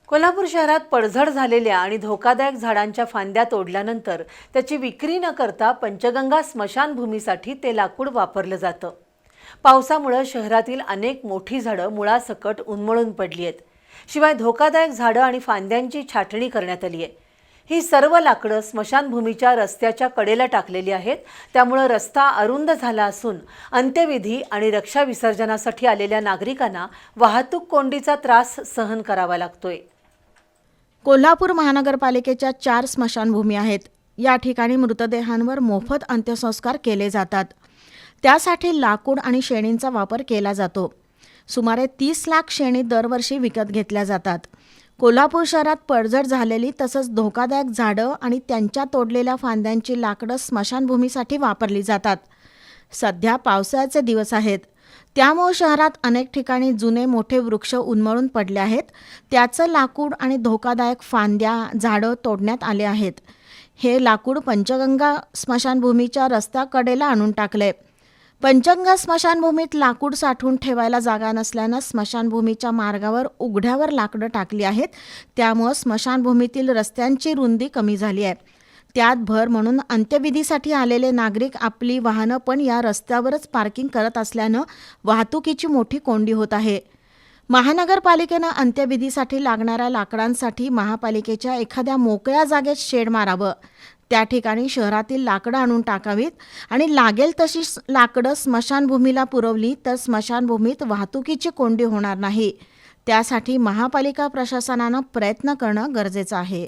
कोल्हापूर शहरात पडझड झालेल्या आणि धोकादायक झाडांच्या फांद्या तोडल्यानंतर त्याची विक्री न करता पंचगंगा स्मशानभूमीसाठी ते लाकूड वापरलं जातं। पावसामुळे शहरातील अनेक मोठी झाडं मुळासकट उन्मळून पडली आहेत। शिवाय धोकादायक झाडं आणि फांद्यांची छाटणी करण्यात आली आहे। ही सर्व लाकडं स्मशानभूमीच्या रस्त्याच्या कडेला टाकलेली आहेत। त्यामुळे रस्ता अरुंद झाला असून अंत्यविधी आणि रक्षा विसर्जनासाठी आलेल्या नागरिकांना वाहतूक कोंडीचा त्रास सहन करावा लागतोय। कोल्हापूर महानगरपालिकेच्या 4 स्मशानभूमी आहेत। या ठिकाणी मृतदेहांवर मोफत अंत्यसंस्कार केले जातात। त्यासाठी लाकूड आणि शेणींचा वापर केला जातो। सुमारे 30 लाख शेणी दरवर्षी विकत घेतल्या जातात। कोल्हापूर शहरात पडझड झालेली तसंच धोकादायक झाडं आणि त्यांच्या तोडलेल्या फांद्यांची लाकडं स्मशानभूमीसाठी वापरली जातात। सध्या पावसाळ्याचे दिवस आहेत, त्यामुळे शहरात अनेक ठिकाणी जुने मोठे वृक्ष उन्मळून पडले आहेत। त्याचं लाकूड आणि धोकादायक फांद्या झाडं तोडण्यात आले आहेत। हे लाकूड पंचगंगा स्मशानभूमीच्या रस्त्याकडेला आणून टाकले। पंचगंगा स्मशानभूमीत लाकूड साठवून ठेवायला जागा नसल्यानं स्मशानभूमीच्या मार्गावर उघड्यावर लाकडं टाकली आहेत। त्यामुळे स्मशानभूमीतील रस्त्यांची रुंदी कमी झाली आहे। त्यात भर म्हणून अंत्यविधीसाठी आलेले नागरिक आपली वाहनं पण या रस्त्यावरच पार्किंग करत असल्यानं वाहतुकीची मोठी कोंडी होत आहे। महानगरपालिकेनं अंत्यविधीसाठी लागणाऱ्या लाकडांसाठी महापालिकेच्या एखाद्या मोकळ्या जागेत शेड मारावं। त्या ठिकाणी शहरातील लाकडं आणून टाकावीत आणि लागेल तशी लाकडं स्मशानभूमीला पुरवली तर स्मशानभूमीत वाहतुकीची कोंडी होणार नाही। त्यासाठी महापालिका प्रशासनानं प्रयत्न करणं गरजेचं आहे।